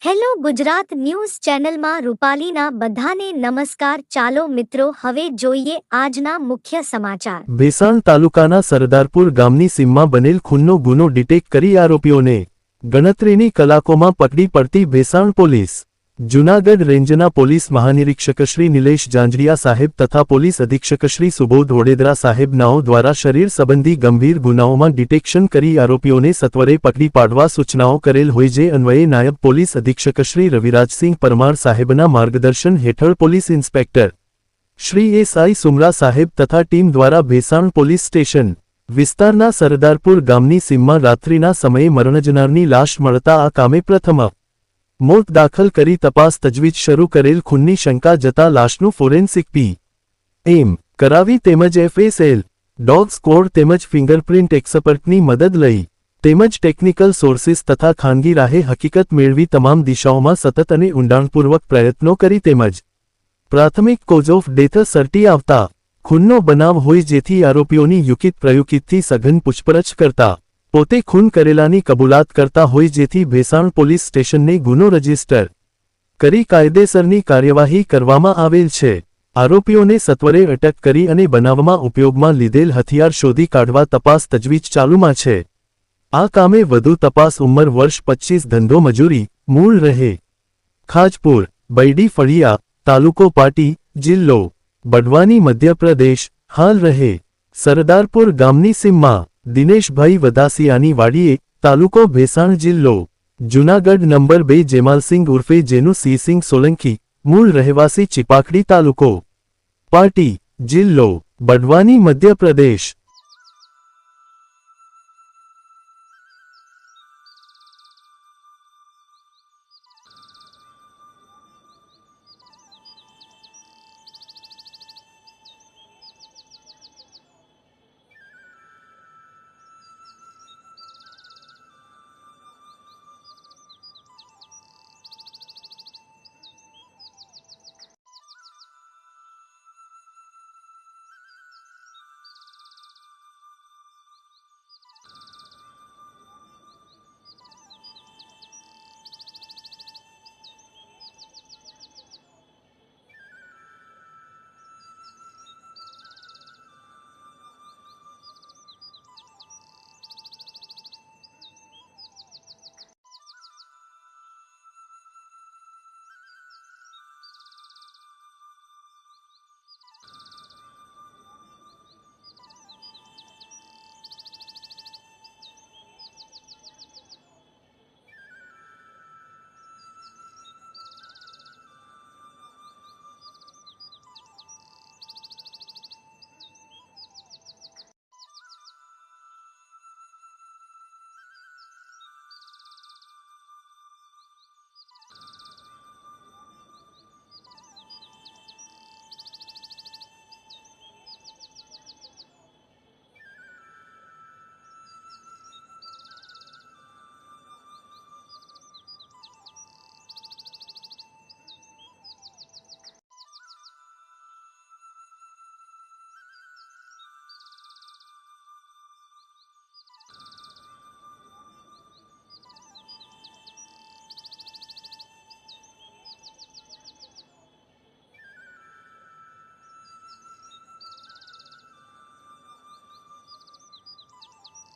Hello Gujarat news ચેનલમાં રૂપાલીના બધાને નમસ્કાર। ચાલો મિત્રો હવે જોઈએ આજના મુખ્ય સમાચાર। ભેસાણ તાલુકાના સરદારપુર ગામની સીમમાં બનેલ ખૂનનો ગુનો ડિટેક્ટ કરી આરોપીઓને ગણતરીની કલાકોમાં પકડી પડતી ભેસાણ પોલીસ। જૂનાગઢ રેન્જના પોલીસ મહાનિરીક્ષક શ્રી નિલેશ જાંજડિયા સાહેબ તથા પોલીસ અધિક્ષક શ્રી સુબોધ વડોદરા સાહેબ નાઓ દ્વારા શરીર સંબંધી ગંભીર ગુનાઓમાં ડિટેક્શન કરી આરોપીઓને સત્વરે પકડી પાડવા સૂચનાઓ કરેલ હોય જે અન્વયે નાયબ પોલીસ અધિક્ષક શ્રી રવિરાજસિંહ પરમાર સાહેબના માર્ગદર્શન હેઠળ police inspector Shri SI Sumra સાહેબ તથા ટીમ દ્વારા ભેસાણ પોલીસ સ્ટેશન વિસ્તારના સરદારપુર ગામની સીમમાં રાત્રિના સમયે મરણ જનારની લાશ મળતા આ કામે પ્રથમ મોત દાખલ કરી તપાસ તજવીજ શરૂ કરેલ ખૂનની શંકા જતા લાશનું ફોરેન્સિક પી.એમ. કરાવી તેમજ એફએસએલ ડોગ સ્ક્વોડ તેમજ ફિંગરપ્રિન્ટ એક્સપર્ટની મદદ લઈ તેમજ ટેકનિકલ સોર્સિસ તથા ખાનગી રાહે હકીકત મેળવી તમામ દિશાઓમાં સતત અને ઊંડાણપૂર્વક પ્રયત્નો કરી તેમજ પ્રાથમિક કોઝ ઓફ ડેથ સર્ટી આવતા ખૂનનો બનાવ હોય જેથી આરોપીઓની યુકિત પ્રયુકિતથી સઘન પૂછપરછ કરતા પોતે ખૂન કરેલાની કબૂલાત કરતા હોય જેથી ભેસાણ પોલીસ સ્ટેશનને ગુનો રજીસ્ટર કરી કાયદેસરની કાર્યવાહી કરવામાં આવેલ છે। આરોપીઓને સત્વરે અટક કરી અને બનાવમાં ઉપયોગમાં લીધેલ હથિયાર શોધી કાઢવા તપાસ તજવીજ ચાલુમાં છે। આ કામે વધુ તપાસ ઉંમર વર્ષ 25 ધંધો મજૂરી મૂળ રહે ખાજપુર બૈડી ફળિયા તાલુકો પાટી જિલ્લો બડવાની મધ્યપ્રદેશ હાલ રહે સરદારપુર ગામની સીમમાં દિનેશભાઈ વદાસિયાની વાડીએ તાલુકો ભેસાણ જિલ્લો જૂનાગઢ નંબર 2 જેમાલસિંહ ઉર્ફે જેનું સિંહ સોલંકી મૂળ રહેવાસી ચિપાકડી તાલુકો પાટી જિલ્લો બડવાની મધ્યપ્રદેશ।